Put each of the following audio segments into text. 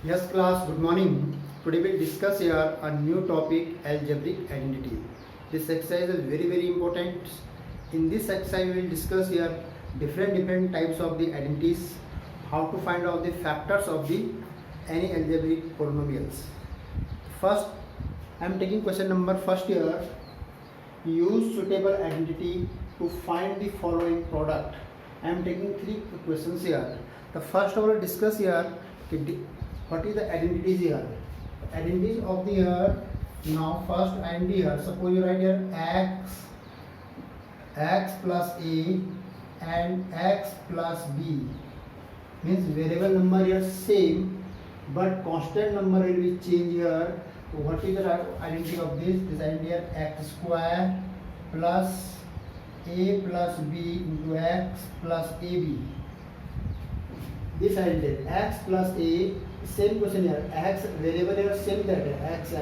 Yes class, good morning. Today we'll discuss here a new topic, algebraic identity. This exercise is very important. In this exercise we will discuss here different types of the identities, how to find out the factors of the any algebraic polynomials. First, I am taking question number first here. Use suitable identity to find the following product. I am taking three questions here. The first I will discuss here what is the identities here. Identities of the here. Now first identity here. Suppose you write here x plus a and x plus b. Means variable number here same, but constant number will be changed here. So what is the identity of this? This identity here x square plus a plus b into x plus ab. This identity x plus a, same question here, x variable here same that x,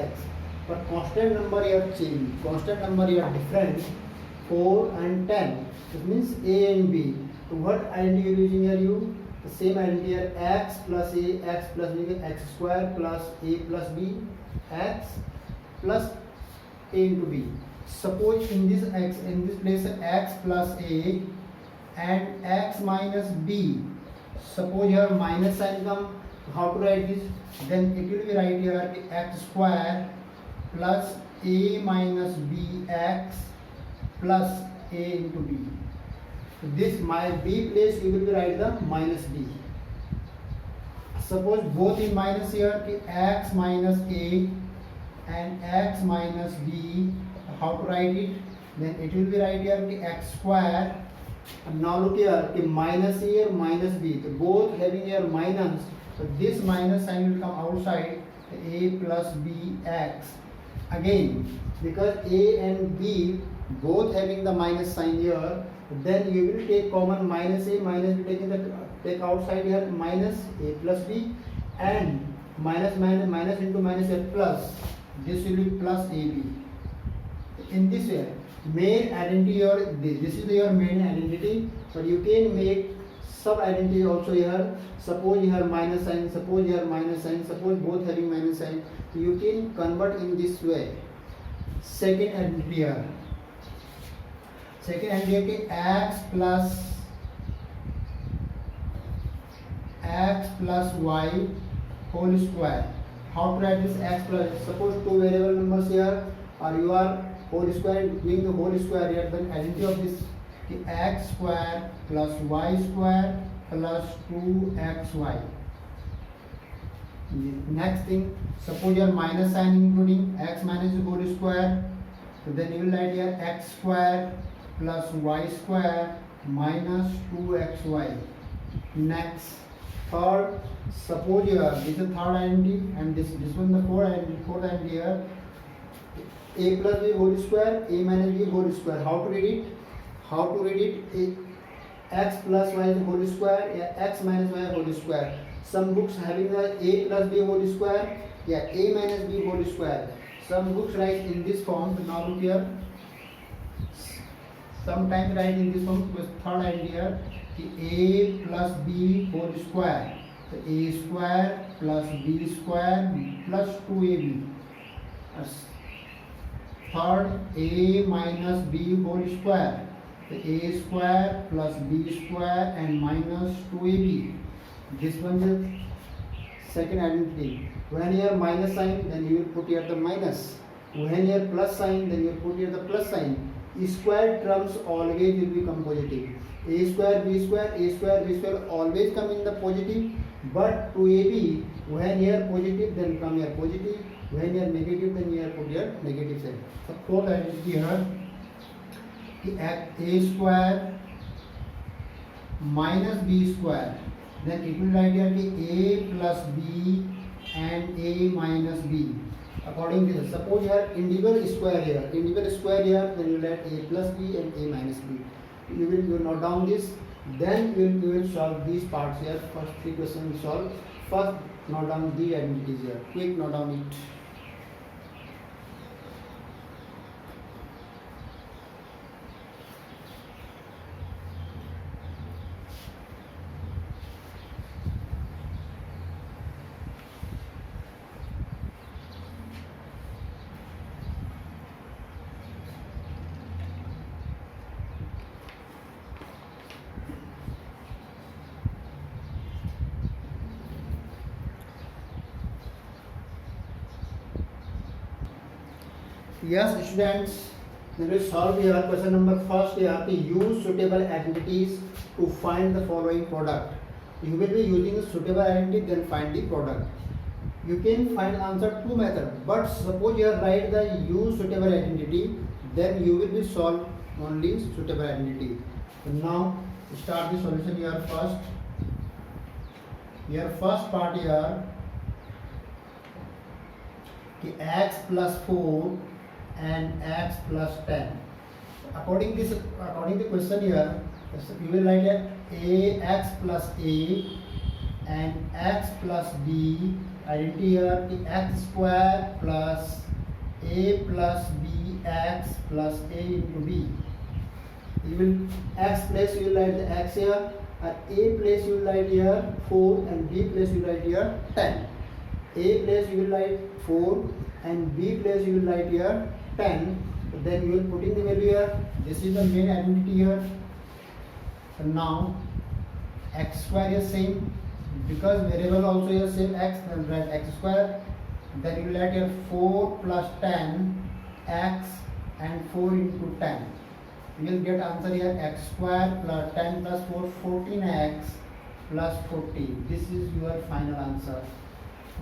but constant number here change, constant number here different, 4 and 10. It means a and b. So what identity you are using here? You the same identity here, x plus a, x plus b, x square plus a plus b, x plus a into b. Suppose in this place x plus a and x minus b. Suppose here minus sign come, how to write this? Then it will be right here x square plus a minus b x plus a into b. So this my b place you will be write the minus b. Suppose both in minus here x minus a and x minus b, how to write it? Then it will be right here x square. And now look here, minus a minus b, so both having here minus, so this minus sign will come outside, a plus b x. Again, because a and b both having the minus sign here, then you will take common minus a minus b, take outside here minus a plus b, and minus into minus here plus, this will be plus ab. In this way, main identity or this is your main identity, but you can make sub identity also here. Suppose you have minus sign, suppose you have minus sign, suppose both having minus sign, so you can convert in this way. Second identity here, second identity x plus y whole square. How to write this x plus? Suppose two variable numbers here, or you are whole square, doing the whole square here, then identity of this x square plus y square plus 2xy. Next thing, suppose your minus sign including x minus the whole square, so then you will write here x square plus y square minus 2xy. Next, third, suppose here this is the third identity and this one the fourth identity here, a plus b whole square, a minus b whole square. How to read it? How to read it? X plus y whole square, x minus y whole square. Some books having the a plus b whole square, a minus b whole square. Some books write in this form. So now look here. Sometimes write in this form with third idea, a plus b whole square. So a square plus b square plus 2ab. Third, a minus b whole square, so a square plus b square and minus 2ab. This one is second identity. When you have minus sign, then you will put here the minus. When you have plus sign, then you will put here the plus sign. Square terms always will become positive. A square, b square, a square, b square always come in the positive. But 2ab, when you are positive, then come here positive. When you are negative, then you have put your negative sign. So fourth identity here, a square minus b square. Then it will write here a plus b and a minus b. According to this, suppose you have individual square here, then you will write a plus b and a minus b. You will note down this. Then you will solve these parts here. First three questions we solve. First, note down the identities here. Quick note down it. Yes, students, we will solve here question number first. You have to use suitable identities to find the following product. You will be using a suitable identity, then find the product. You can find answer two methods, but suppose you write the use suitable identity, then you will be solve only suitable identity. So now start the solution here first. Your first part here, x plus 4 and x plus 10. According to question here, you will write x plus a and x plus b. Identity here, x square plus a plus b x plus a into b. You will x place you will write the x here, at a place you will write here 4 and b place you will write here 10. A place you will write 4 and b place you will write here 10. Then you will put in the value here. This is the main identity here. So now x square is same, because variable also is same x, then write x square. Then you will write here 4 plus 10 x and 4 into 10. You will get answer here x square plus 10 plus 4 14x plus 14. This is your final answer.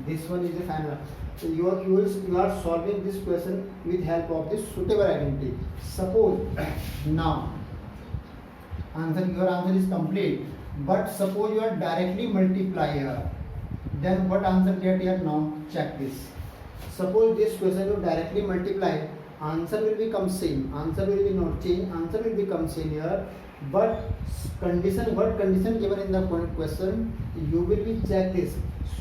This one is the final. So you are solving this question with help of this suitable identity. Suppose now your answer is complete, but suppose you are directly multiply here, then what answer get here? Now check this. Suppose this question you directly multiply, answer will become same, answer will be not change, answer will become same here, but what condition given in the question, you will be check this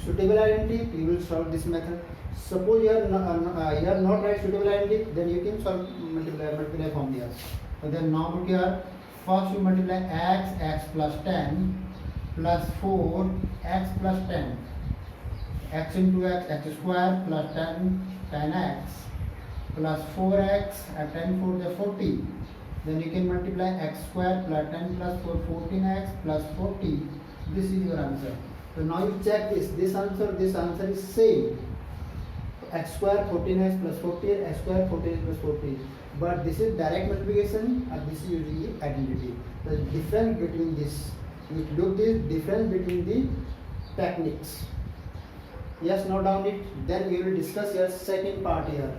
suitable identity, you will solve this method. Suppose you are not right suitable identity, then you can solve multiply from here. So then now put here, first you multiply x plus 10 plus 4 x plus 10, x into x square plus 10x plus 4x and 10 4 the 40. Then you can multiply x square plus 10 plus 4 14x plus 40. This is your answer. So now you check this answer is same. X square 14x plus 40, x square 14x plus 40. But this is direct multiplication and this is using the identity. The difference between this, you look this difference between the techniques. Yes, note down it. Then we will discuss your second part here.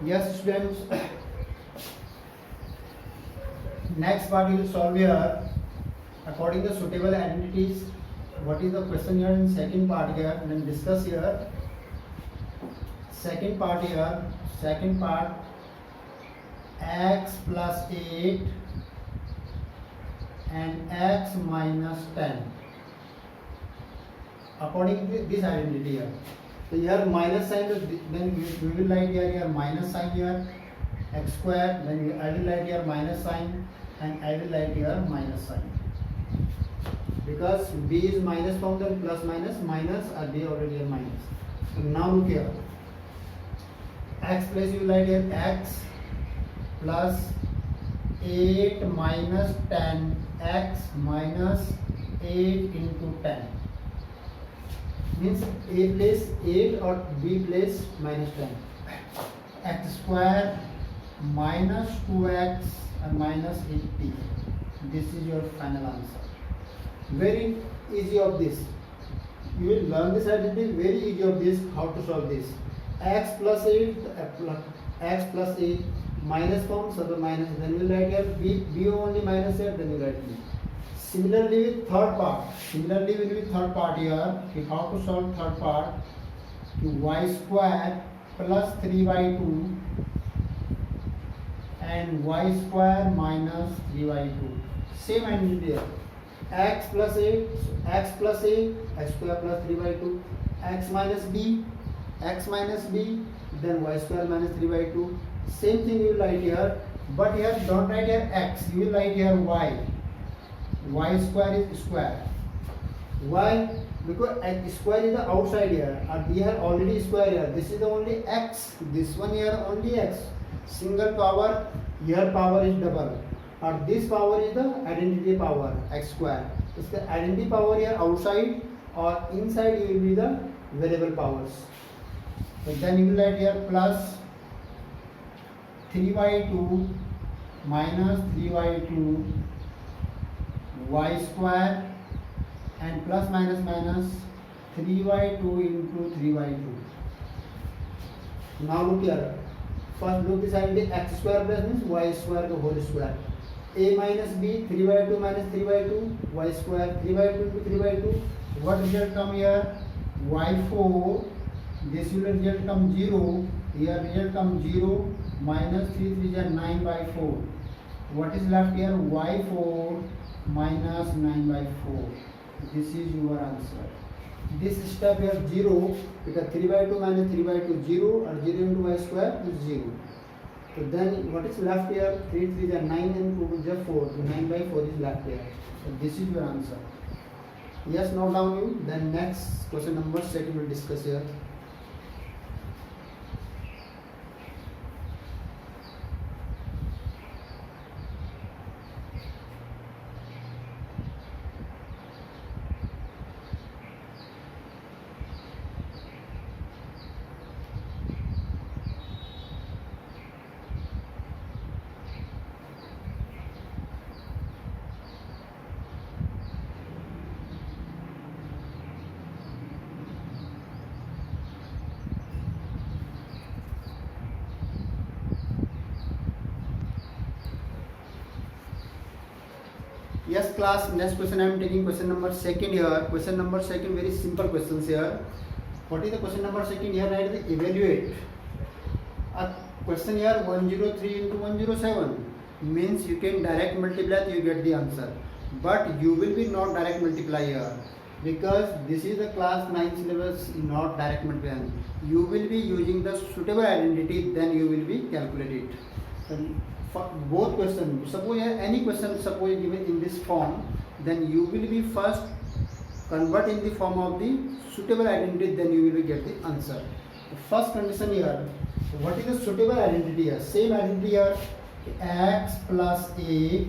Yes, students. Next part you will solve here according to suitable identities. What is the question here in second part here? And then discuss here. Second part here. Second part, x plus 8 and x minus 10. According to this identity here. So here minus sign, then we will write here minus sign here, x square, then I will write here minus sign and I will write here minus sign. Because b is minus form, then plus minus or b already here minus. So now look here, x place you will write here x plus 8 minus 10 x minus 8 into 10. Means a place 8 or b place minus 10. X square minus 2x and minus 8b. This is your final answer. Very easy of this. You will learn this identity. Very easy of this. How to solve this? X plus 8 minus form, so the minus. Then we will write here b only minus here. Then we write b. Similarly with third part. Here, how to solve third part? Y square plus 3y2 and y square minus 3y2. Same identity here. X plus a, x square plus 3y2. X minus b, then y square minus 3y2. Same thing you will write here, but here don't write here x. You will write here y. y square is square. Why? Because x square is the outside here, and we have already square here. This is the only x. This one here only x. Single power. Here power is double. And this power is the identity power x square. It's the identity power here outside, or inside you will be the variable powers. So then you will write here plus 3y2 minus 3y2 y square, and plus minus minus 3y2 into 3y2. Now look here. First look this identity x square plus means y square the whole square. A minus b, 3y2 minus 3y2, y square, 3y2 into 3y2. What result come here? y4. This will result come 0. Here result come 0. Minus 3 3 is 9 by 4. What is left here? y4 minus 9 by 4. This is your answer. This step here 0, because 3 by 2 minus 3 by 2 0, and 0 into y square is 0. So then what is left here? 3 3 is 9 and 2 is 4. So 9 by 4 is left here. So this is your answer. Yes, note down you. Then next question number 2 we will discuss here. Yes class, next question I am taking question number 2 here. Question number 2, very simple questions here. What is the question number 2 here? Write the evaluate. A question here 103 into 107 means you can direct multiply, you get the answer. But you will be not direct multiply here, because this is the class 9 syllabus, not direct multiply. You will be using the suitable identity, then you will be calculate it. And for both questions, suppose any question suppose given in this form, then you will be first convert in the form of the suitable identity, then you will get the answer. The first condition here, what is the suitable identity here? Same identity here, x plus a,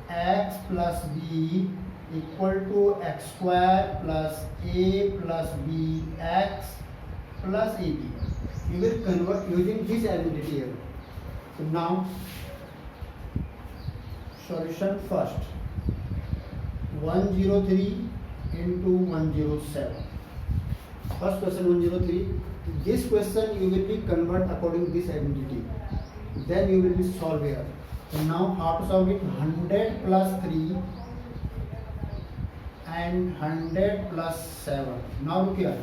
x plus b equal to x square plus a plus b x plus ab. You will convert using this identity here. So now solution first, 103 into 107. First question 103. This question you will be convert according to this identity. Then you will be solve here. So now how to solve it? 100 plus 3 and 100 plus 7. Now look here.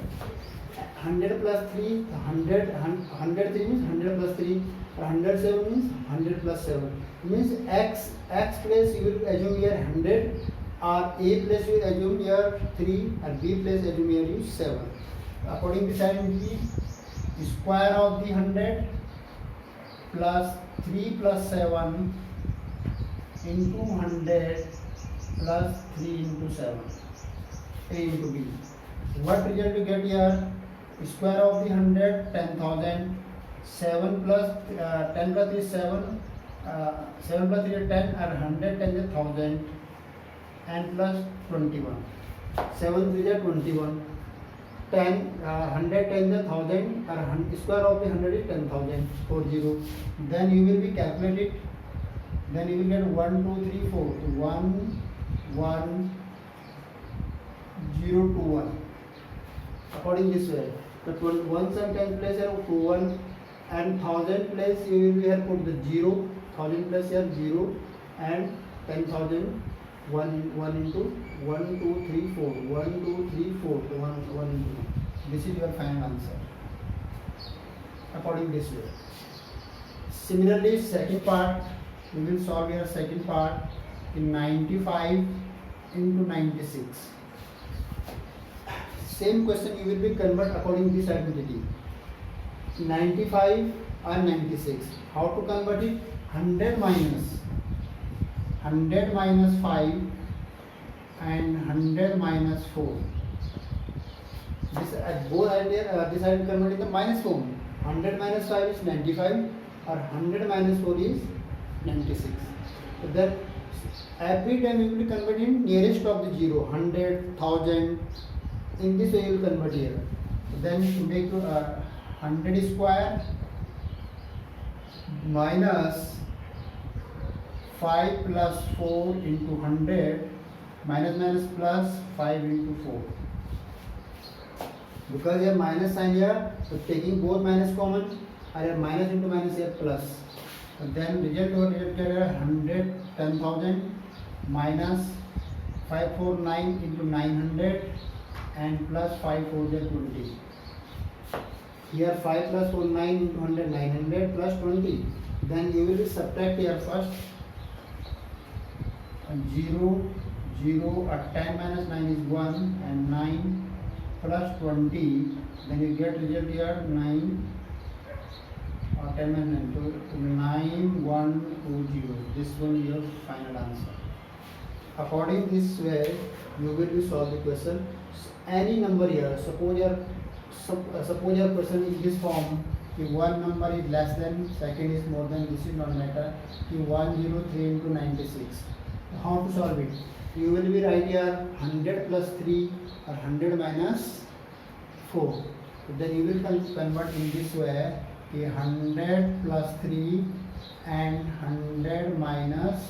100 plus 3, 103 means 100 plus 3, 107 means 100 plus 7. Means x place you will assume here 100, or a place you will assume here 3, and b place assume here you 7. According to this identity, square of the 100 plus 3 plus 7 into 100 plus 3 into 7, a into b. What result you get here? Square of the 100, 10,000. 7 plus 10 plus 3 is 7. 7 plus 3 is 10, and 100 10 is 1000, and plus 21. 7 3 is 21. 10 100 10 is 1000, or square of the 100 is 10,000. 40. Then you will be calculate it. Then you will get 1 2 3 4. 1 1 0 2 1. According this way. But 1 and 10 place here 2 1, and 1000 place you will be here put the 0. 1000 place here 0, and 10,000 1 into 1 2 3 4. 1 2 3 4. 1 into. This is your final answer. According this way. Similarly, second part we will solve your second part in 95 into 96. Same question you will be convert according to this identity. 95 or 96. How to convert it? 100 minus 100 minus 5 and 100 minus 4. This both idea this I will convert in the minus form. 100 minus 5 is 95 or 100 minus 4 is 96. So then every time you will convert in nearest of the zero, 100, 1000. In this way you will convert here. So then you make 100 square minus 5 plus 4 into 100 minus minus plus 5 into 4. Because here minus sign here, so taking both minus common, I have minus into minus here plus. So then result over result here 100 10,000 minus 549 into 900 and plus 5 4 20. Here 5 plus 4 9 into 100 900 plus 20. Then you will subtract here first 0 0 10 minus 9 is 1 and 9 plus 20, then you get result here 9 or 10 minus 9, so 9120. This one is your final answer. According this way, you will be solve the question. Any number here, suppose your question is this form. If one number is less than, second is more than, this is not matter. If 103 into 96. How to solve it? You will be write here 100 plus 3 or 100 minus 4. So then you will convert in this way 100 plus 3 and 100 minus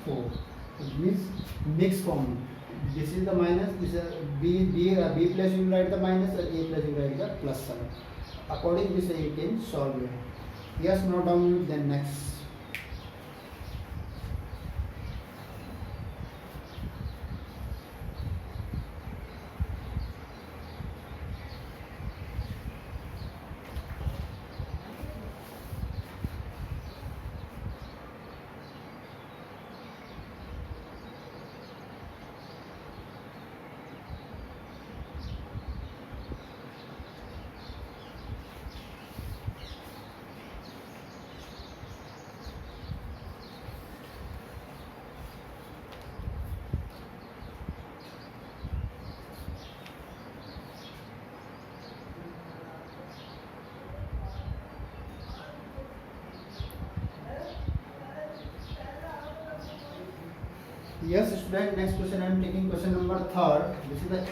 4. It means mixed form. This is the minus, this is B plus you write the minus, or A plus you write the plus sign. According to this you can solve it. Yes, note down, then next. Yes, student, next question I am taking question number 3rd. This is the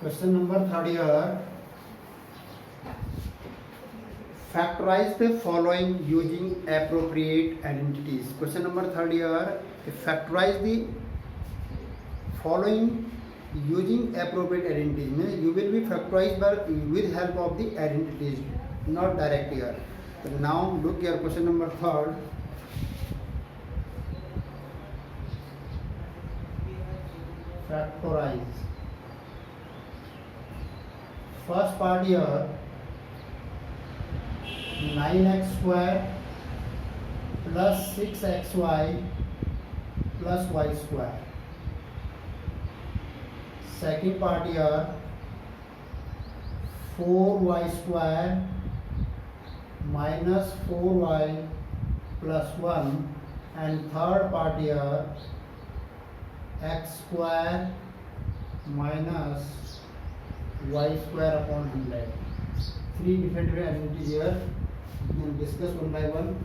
question number 3rd here. Factorize the following using appropriate identities. Question number 3rd here. Factorize the following using appropriate identities. Means you will be factorized by with help of the identities, not direct here. So now look here, question number 3rd. Factorize. First part here 9x square plus 6xy plus y square. Second part here 4y square minus 4y plus 1, and third part here x square minus y square upon 100. Three different identities here. We can discuss one by one.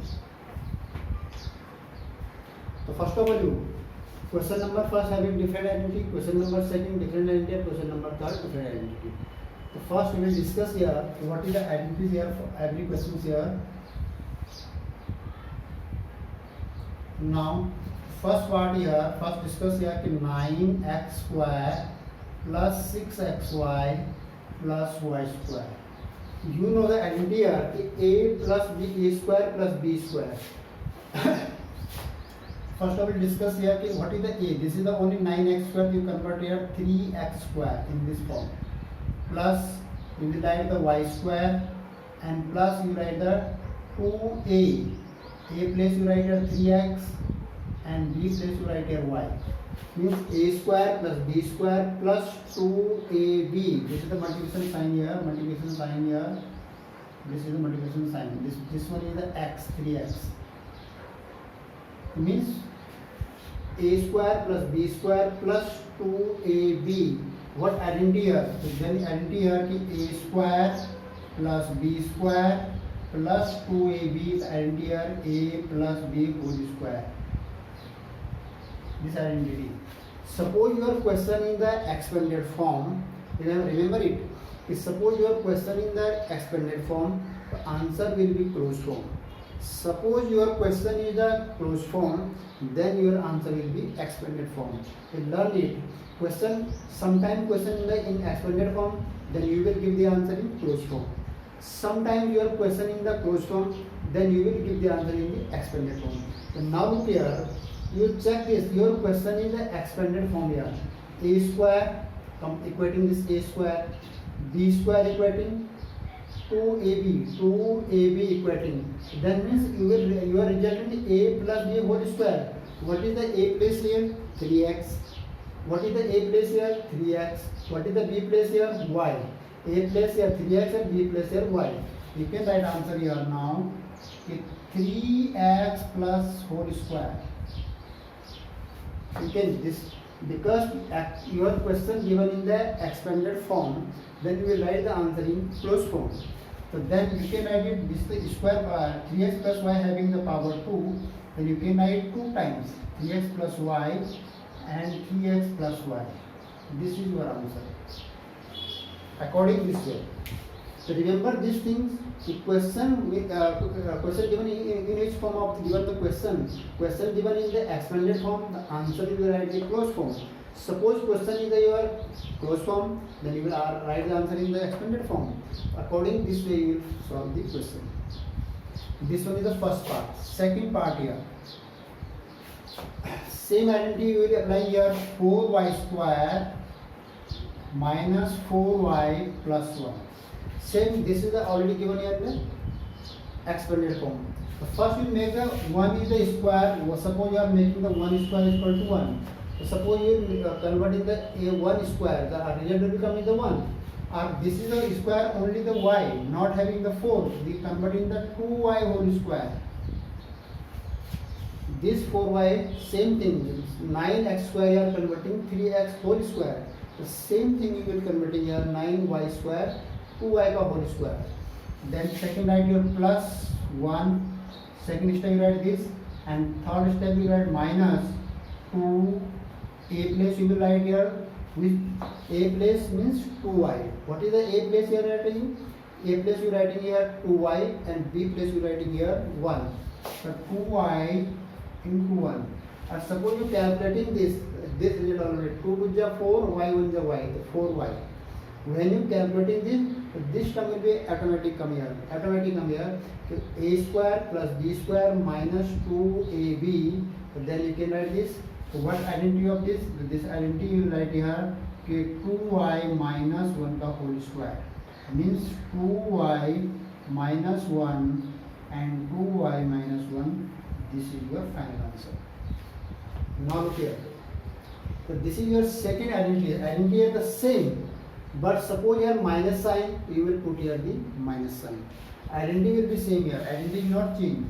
So first of all, question number first having different identity, question number second different identity, question number third different identity. So first we will discuss here what is the identities here for every question here. Now first part here, first discuss here 9x square plus 6xy plus y square. You know the identity here a plus b, a square plus b square. First I will discuss here what is the a. This is the only 9x square. You convert here 3x square in this form. Plus you will write the y square, and plus you write the 2a. A place you write here 3x and b place you write here y. Means a square plus b square plus 2ab. This is the multiplication sign here. Multiplication sign here. This is the multiplication sign. This one is the x, 3x. Means a square plus b square plus 2ab. What identity here? So then identity here ki a square plus b square plus 2ab. Identity here a plus b whole square. This identity. Suppose your question in the expanded form. Remember it. Suppose your question in the expanded form, the answer will be closed form. Suppose your question is the closed form, then your answer will be expanded form. You learn it. Question, sometime question in expanded form, then you will give the answer in closed form. Sometimes your question in the closed form, then you will give the answer in the expanded form. So now look here, you check this. Your question is the expanded form here. A square equating this a square, b square equating 2ab equating. Then means you are resulting a plus b whole square. What is the a place here? 3x. What is the a place here? 3x. What is the b place here? Y. A place here 3x and b place here y. You can write answer here now. 3x plus whole square. You can this because your question given in the expanded form, then you will write the answer in closed form. So then you can write it this the square 3x plus y having the power 2. Then you can write 2 times 3x plus y and 3x plus y. This is your answer. According this way. So remember these things. The question with question given in which form of given the question given in the expanded form, the answer you will write in closed form. Suppose question is your closed form, then you will write the answer in the expanded form. According this way you will solve the question. This one is the first part. Second part here. Same identity you will apply here. 4y square minus 4y plus 1. Same, this is the already given here in the expanded form. So first we make the 1 is the square. Suppose you are making the 1 square is equal to 1. So suppose you converting the a1 square, the result will become the 1. This is the square only the y, not having the 4. We converting the 2y whole square. This 4y, same thing. 9x square you are converting 3x whole square. The same thing you will converting here 9y square 2y ka whole square. Then second write your plus 1. Second step you write this, and third step you write minus 2. A place you will write here. With a place means 2y. What is the a place you are writing? A place you writing here 2y and b place you writing here 1. So 2y into 1. And suppose you calculating this result already. 2 to the 4, y 1 the y, the 4y. When you calculating this term will be automatic come here. Automatic come here. So a square plus b square minus 2ab. Then you can write this. So what identity of this? This identity you will write here. 2y minus 1 ka whole square. Means 2y minus 1 and 2y minus 1. This is your final answer. Now look here. So this is your second identity. Identity is the same. But suppose here minus sign, you will put here the minus sign. Identity will be same here. Identity will not change.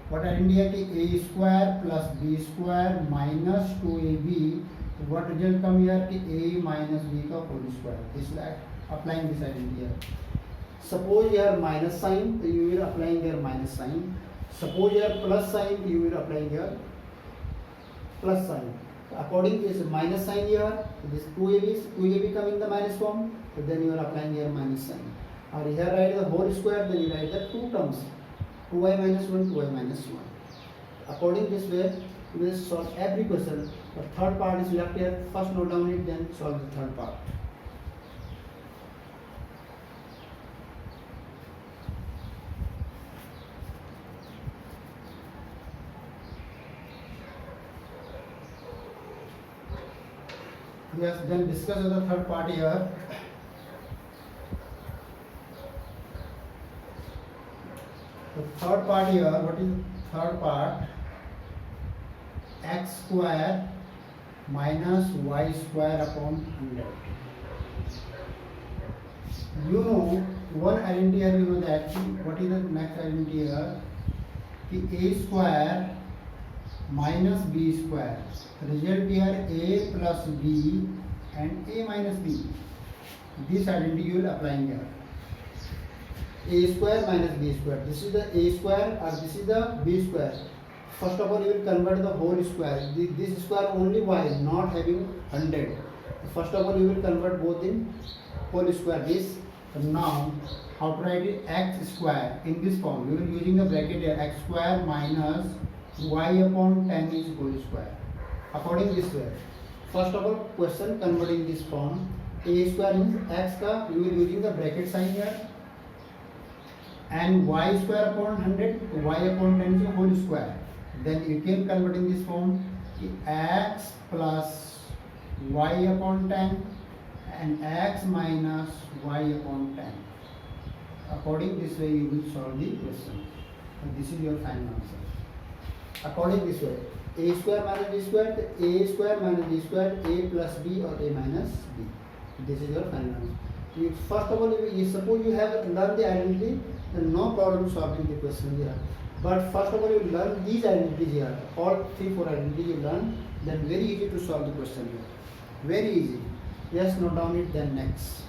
What identity is a square plus b square minus 2ab. What result come here? A minus b ka whole square. This is applying this identity here. Suppose here minus sign, you will applying here minus sign. Suppose here plus sign, you will applying here plus sign. According to this minus sign here, this 2ab come in the minus form, so then you are applying here minus sign. Or here write the whole square, then you write the two terms, 2y minus 1, 2y minus 1. According to this way, you will solve every question. The third part is left here. First note down it, then solve the third part. Yes, then discuss the third part here. The third part here, what is third part? x square minus y square upon 100. You know one identity here, you know that what is the next identity here? A square minus b square. Result here a plus b and a minus b. This identity you will apply here. A square minus b square. This is the a square or this is the b square. First of all, you will convert the whole square. This square only y, not having 100. First of all, you will convert both in whole square. This. Now, how to write it? X square in this form. You will using the bracket here. X square minus y upon 10 is whole square. According this way. First of all, question converting this form. A square means x ka you will using the bracket sign here. And y square upon 100, y upon 10 is a whole square. Then you can convert in this form x plus y upon 10 and x minus y upon 10. According this way you will solve the question. And this is your final answer. According this way, a square minus b square, a square minus b square, a plus b or a minus b. This is your final answer. First of all, suppose you have learned the identity, then no problem solving the question here. But first of all, you learn these identities here. All 3-4 identities you learn, then very easy to solve the question here. Very easy. Just note down it, then next.